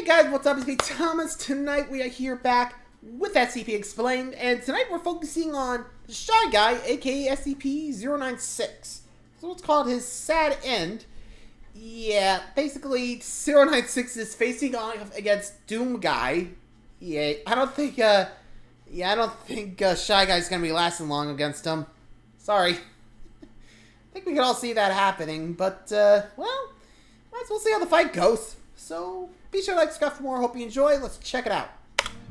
Hey guys, what's up? It's me, Thomas. Tonight we are here back with SCP Explained, and tonight we're focusing on the Shy Guy, aka SCP-096. So it's called his sad end. Yeah, basically 096 is facing off against DoomGuy. Yeah, I don't think Shy Guy's gonna be lasting long against him. Sorry. I think we can all see that happening, but well, might as well see how the fight goes. So be sure to like, subscribe for more. Hope you enjoy. Let's check it out.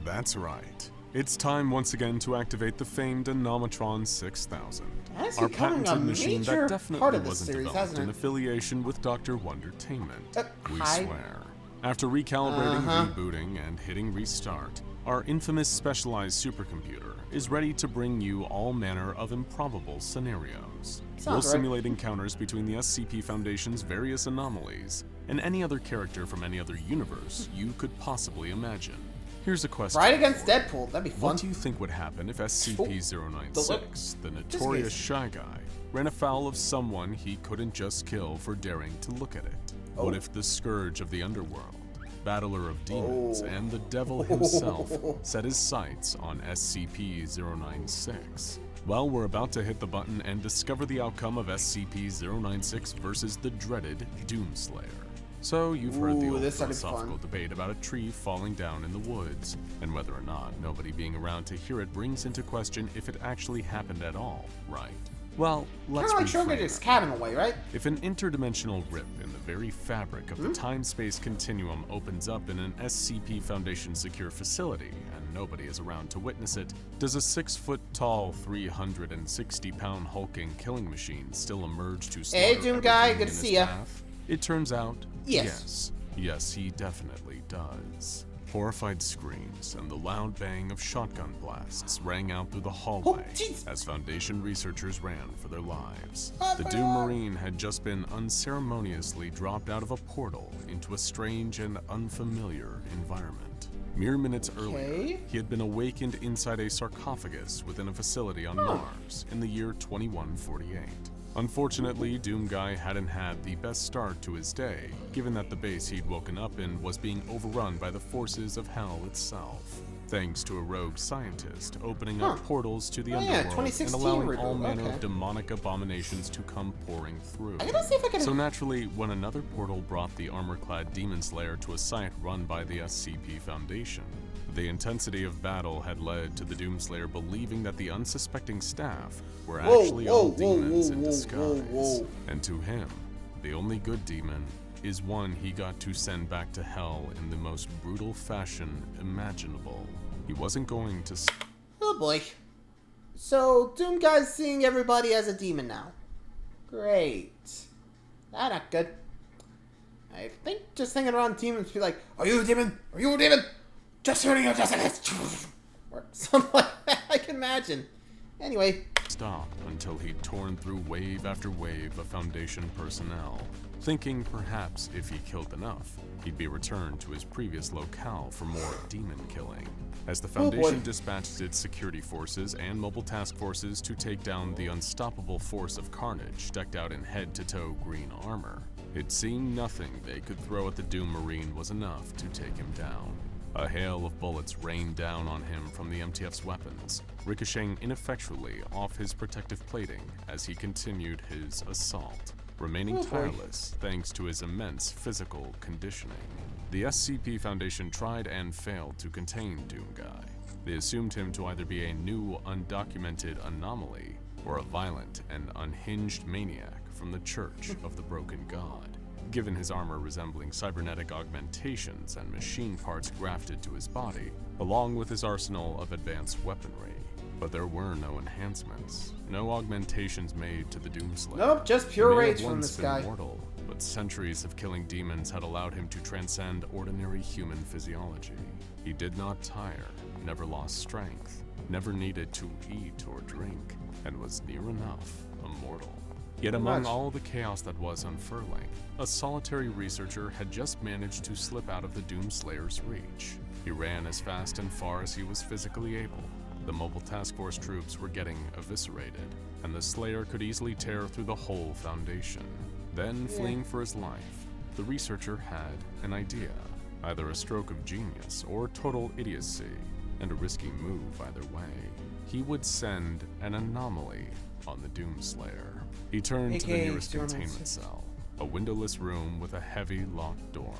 That's right. It's time once again to activate the famed Anomatron 6000. That's Our becoming patented a machine major that definitely part of this wasn't series, developed hasn't in it? affiliation with Dr. Wondertainment. We hi. swear. After recalibrating, rebooting, and hitting restart, our infamous specialized supercomputer is ready to bring you all manner of improbable scenarios. We'll right. simulate encounters between the SCP Foundation's various anomalies and any other character from any other universe you could possibly imagine. Here's a question. Right against for you. Deadpool. That'd be fun. What do you think would happen if SCP-096, the notorious Just Shy Guy, ran afoul of someone he couldn't just kill for daring to look at it? What if the Scourge of the Underworld, Battler of Demons, and the Devil himself set his sights on SCP-096? Well, we're about to hit the button and discover the outcome of SCP-096 versus the dreaded Doomslayer. So you've heard the old this sounded philosophical fun. debate about a tree falling down in the woods, and whether or not nobody being around to hear it brings into question if it actually happened at all, right? Well, let's Kind of like reframe Schrodinger's it. cat in a way, right? If an interdimensional rip in the very fabric of the time-space continuum opens up in an SCP Foundation secure facility, and nobody is around to witness it, does a 6-foot-tall, 360-pound hulking killing machine still emerge to slaughter Hey, DoomGuy, everything good in to its see ya. path? It turns out, Yes. Yes, he definitely does. Horrified screams and the loud bang of shotgun blasts rang out through the hallway jeez. as Foundation researchers ran for their lives. Oh, The Doom Marine had just been unceremoniously dropped out of a portal into a strange and unfamiliar environment. Mere minutes earlier, he had been awakened inside a sarcophagus within a facility on Mars in the year 2148. Unfortunately, DoomGuy hadn't had the best start to his day, given that the base he'd woken up in was being overrun by the forces of hell itself. Thanks to a rogue scientist opening up portals to the underworld and 2016 allowing all reboot, manner okay. of demonic abominations to come pouring through. I gotta see if I can. So naturally, when another portal brought the armor-clad Demon Slayer to a site run by the SCP Foundation, the intensity of battle had led to the Doomslayer believing that the unsuspecting staff were actually all demons in disguise. And to him, the only good demon is one he got to send back to hell in the most brutal fashion imaginable. He wasn't going to... Oh boy. So, DoomGuy's seeing everybody as a demon now. Great. That's not good. I think just hanging around demons be like, are you a demon? Are you a demon? Just shooting your justice. Or something like that, I can imagine. Anyway. Stop until he'd torn through wave after wave of Foundation personnel, thinking perhaps if he killed enough, he'd be returned to his previous locale for more demon killing. As the Foundation dispatched its security forces and mobile task forces to take down the unstoppable force of carnage decked out in head-to-toe green armor, it seemed nothing they could throw at the Doom Marine was enough to take him down. A hail of bullets rained down on him from the MTF's weapons, ricocheting ineffectually off his protective plating as he continued his assault, remaining tireless thanks to his immense physical conditioning. The SCP Foundation tried and failed to contain DoomGuy. They assumed him to either be a new, undocumented anomaly or a violent and unhinged maniac from the Church of the Broken God. Given his armor resembling cybernetic augmentations and machine parts grafted to his body, along with his arsenal of advanced weaponry. But there were no enhancements, no augmentations made to the Doomslayer. Nope, just pure He may have rage from once this been guy. mortal, but centuries of killing demons had allowed him to transcend ordinary human physiology. He did not tire, never lost strength, never needed to eat or drink, and was near enough immortal. Yet among all the chaos that was unfurling, a solitary researcher had just managed to slip out of the Doomslayer's reach. He ran as fast and far as he was physically able. The mobile task force troops were getting eviscerated, and the Slayer could easily tear through the whole Foundation. Then, fleeing for his life, the researcher had an idea. either a stroke of genius or total idiocy, and a risky move either way. He would send an anomaly on the Doomslayer. He turned to the nearest containment cell, a windowless room with a heavy locked door.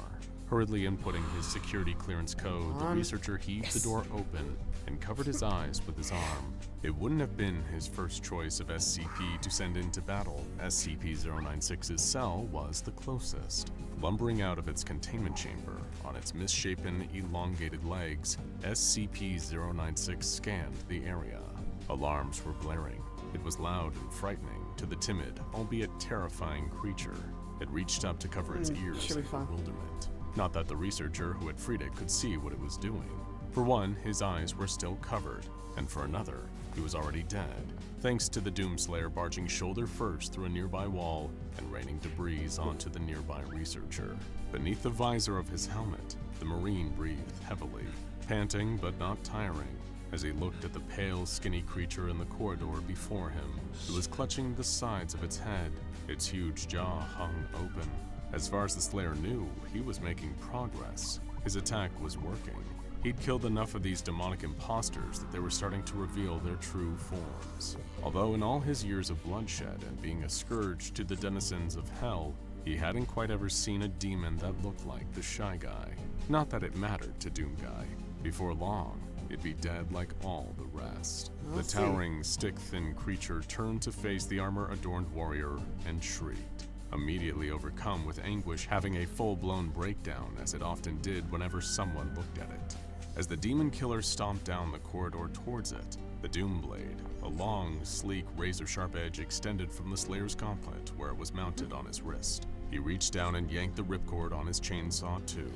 Hurriedly inputting his security clearance code, the researcher heaved the door open and covered his eyes with his arm. It wouldn't have been his first choice of SCP to send into battle. SCP-096’s cell was the closest. Lumbering out of its containment chamber on its misshapen, elongated legs, SCP-096 scanned the area. Alarms were blaring. It was loud and frightening to the timid, albeit terrifying creature. It reached up to cover its ears in bewilderment. Not that the researcher who had freed it could see what it was doing. For one, his eyes were still covered, and for another, he was already dead, thanks to the Doomslayer barging shoulder first through a nearby wall and raining debris onto the nearby researcher. Beneath the visor of his helmet, the Marine breathed heavily, panting but not tiring, as he looked at the pale, skinny creature in the corridor before him. It was clutching the sides of its head, its huge jaw hung open. As far as the Slayer knew, he was making progress. His attack was working. He'd killed enough of these demonic imposters that they were starting to reveal their true forms. Although in all his years of bloodshed and being a scourge to the denizens of hell, he hadn't quite ever seen a demon that looked like the Shy Guy. Not that it mattered to DoomGuy. Before long, it'd be dead like all the rest. The towering, stick-thin creature turned to face the armor-adorned warrior and shrieked, immediately overcome with anguish, having a full-blown breakdown as it often did whenever someone looked at it. As the demon killer stomped down the corridor towards it, the Doom Blade, a long, sleek, razor-sharp edge extended from the Slayer's gauntlet where it was mounted on his wrist. He reached down and yanked the ripcord on his chainsaw too.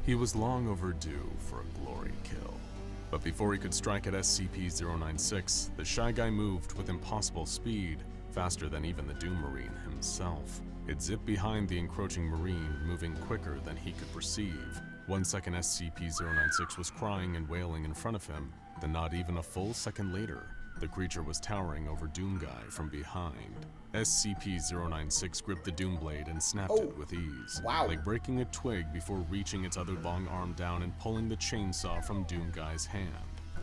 He was long overdue for a glory kill. But before he could strike at SCP-096, the Shy Guy moved with impossible speed, faster than even the Doom Marine himself. It zipped behind the encroaching Marine, moving quicker than he could perceive. 1 second SCP-096 was crying and wailing in front of him, then not even a full second later, the creature was towering over DoomGuy from behind. SCP-096 gripped the Doom Blade and snapped it with ease, like breaking a twig before reaching its other long arm down and pulling the chainsaw from DoomGuy's hand.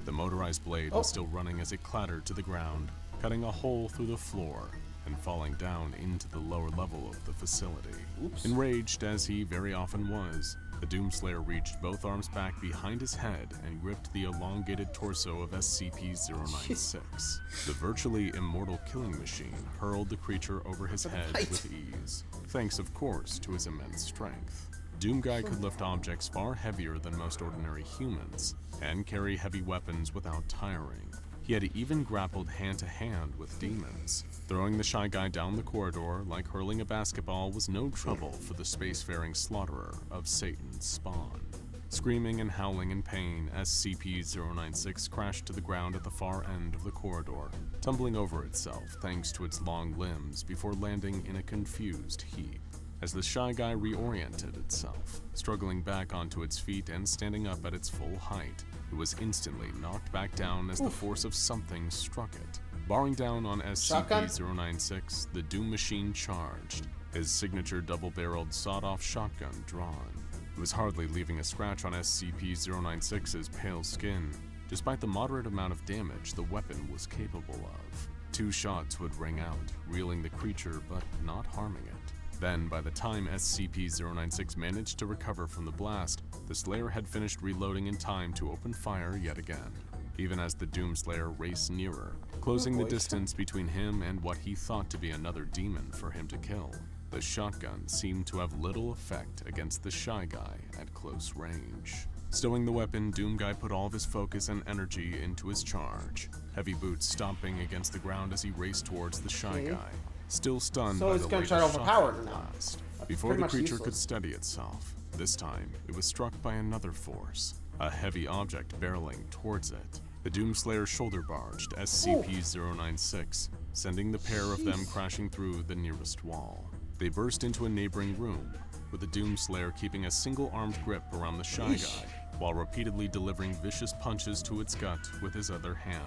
The motorized blade was still running as it clattered to the ground, cutting a hole through the floor and falling down into the lower level of the facility. Enraged, as he very often was, the Doomslayer reached both arms back behind his head and gripped the elongated torso of SCP-096. The virtually immortal killing machine hurled the creature over his head with ease, thanks of course to his immense strength. DoomGuy could lift objects far heavier than most ordinary humans, and carry heavy weapons without tiring. He had even grappled hand-to-hand with demons. Throwing the Shy Guy down the corridor like hurling a basketball was no trouble for the spacefaring slaughterer of Satan's spawn. Screaming and howling in pain, SCP-096 crashed to the ground at the far end of the corridor, tumbling over itself thanks to its long limbs before landing in a confused heap. As the Shy Guy reoriented itself, struggling back onto its feet and standing up at its full height, it was instantly knocked back down as the force of something struck it. Barring down on SCP-096, the Doom Machine charged, his signature double-barreled sawed-off shotgun drawn. It was hardly leaving a scratch on SCP-096's pale skin, despite the moderate amount of damage the weapon was capable of. 2 shots would ring out, reeling the creature but not harming it. Then, by the time SCP-096 managed to recover from the blast, the Slayer had finished reloading in time to open fire yet again, even as the Doomslayer raced nearer, closing the distance between him and what he thought to be another demon for him to kill. The shotgun seemed to have little effect against the Shy Guy at close range. Stowing the weapon, DoomGuy put all of his focus and energy into his charge, heavy boots stomping against the ground as he raced towards the Shy Guy, still stunned by the latest shotgun blast. Before the creature could steady itself, this time it was struck by another force, a heavy object barreling towards it. The Doomslayer shoulder barged SCP-096, sending the pair of them crashing through the nearest wall. They burst into a neighboring room, with the Doomslayer keeping a single-armed grip around the Shy Guy, while repeatedly delivering vicious punches to its gut with his other hand,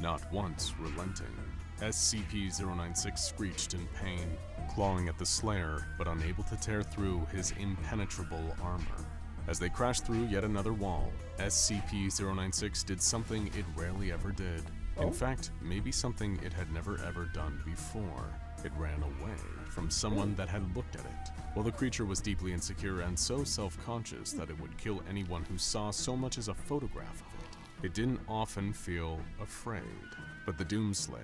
not once relenting. SCP-096 screeched in pain, clawing at the Slayer, but unable to tear through his impenetrable armor. As they crashed through yet another wall, SCP-096 did something it rarely ever did. In fact, maybe something it had never ever done before. It ran away from someone that had looked at it. While the creature was deeply insecure and so self-conscious that it would kill anyone who saw so much as a photograph of it didn't often feel afraid. But the Doomslayer,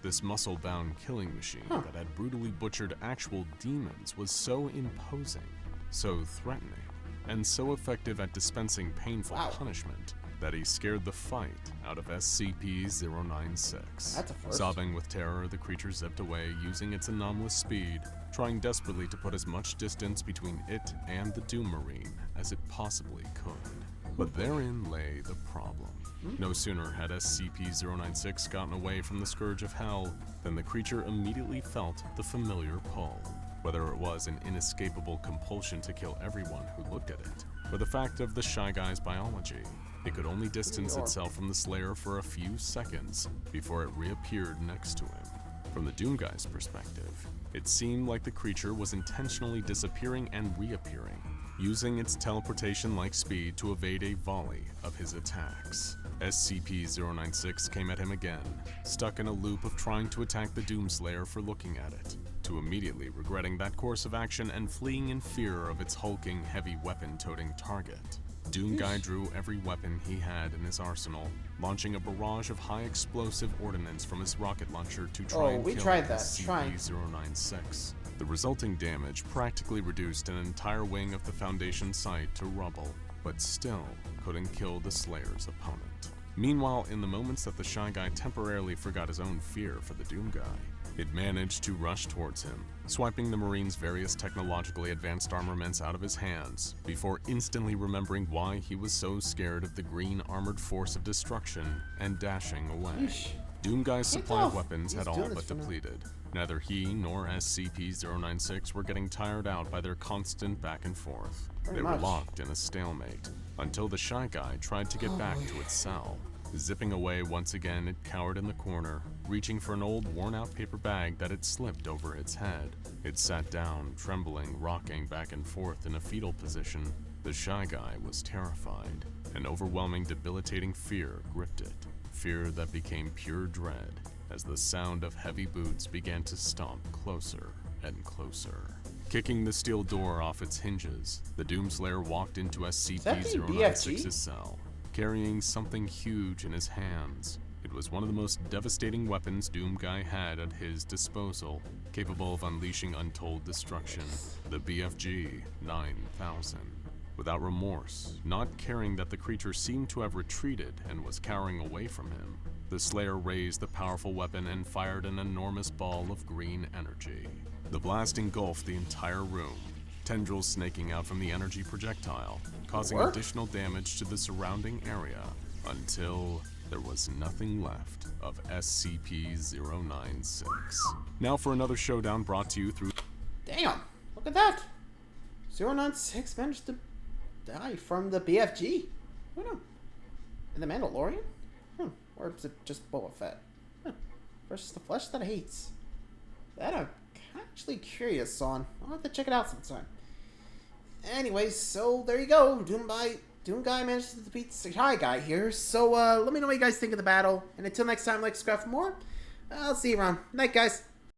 this muscle-bound killing machine that had brutally butchered actual demons, was so imposing, so threatening, and so effective at dispensing painful punishment that he scared the fight out of SCP-096. That's a first. Sobbing with terror, the creature zipped away using its anomalous speed, trying desperately to put as much distance between it and the Doom Marine as it possibly could. But therein lay the problem. No sooner had SCP-096 gotten away from the scourge of hell than the creature immediately felt the familiar pull. Whether it was an inescapable compulsion to kill everyone who looked at it, or the fact of the Shy Guy's biology, it could only distance itself from the Slayer for a few seconds before it reappeared next to him. From the DoomGuy's perspective, it seemed like the creature was intentionally disappearing and reappearing, using its teleportation-like speed to evade a volley of his attacks. SCP-096 came at him again, stuck in a loop of trying to attack the Doomslayer for looking at it, to immediately regretting that course of action and fleeing in fear of its hulking, heavy weapon-toting target. DoomGuy drew every weapon he had in his arsenal, launching a barrage of high-explosive ordnance from his rocket launcher to try and kill SCP-096. The resulting damage practically reduced an entire wing of the Foundation site to rubble, but still couldn't kill the Slayer's opponent. Meanwhile, in the moments that the Shy Guy temporarily forgot his own fear for the DoomGuy, it managed to rush towards him, swiping the Marine's various technologically advanced armaments out of his hands, before instantly remembering why he was so scared of the green armored force of destruction and dashing away. DoomGuy's supply of weapons had all but depleted. Neither he nor SCP-096 were getting tired out by their constant back and forth. They were locked in a stalemate, until the Shy Guy tried to get back to its cell. Zipping away once again, it cowered in the corner, reaching for an old worn-out paper bag that had slipped over its head. It sat down, trembling, rocking back and forth in a fetal position. The Shy Guy was terrified. An overwhelming, debilitating fear gripped it. Fear that became pure dread as the sound of heavy boots began to stomp closer and closer. Kicking the steel door off its hinges, the Doomslayer walked into SCP-096's cell, carrying something huge in his hands. It was one of the most devastating weapons DoomGuy had at his disposal, capable of unleashing untold destruction, the BFG 9000. Without remorse, not caring that the creature seemed to have retreated and was cowering away from him, the Slayer raised the powerful weapon and fired an enormous ball of green energy. The blast engulfed the entire room, tendrils snaking out from the energy projectile, causing additional damage to the surrounding area until there was nothing left of SCP-096. Now for another showdown brought to you through... Damn! Look at that! 096 managed to die from the BFG? What no. In the Mandalorian? Or is it just Boba Fett? Versus the flesh that hates. That I'm actually curious on. I'll have to check it out sometime. Anyways, so there you go. DoomGuy managed to defeat the Shy Guy here. So let me know what you guys think of the battle. And until next time, like, subscribe for more. I'll see you around. Night, guys.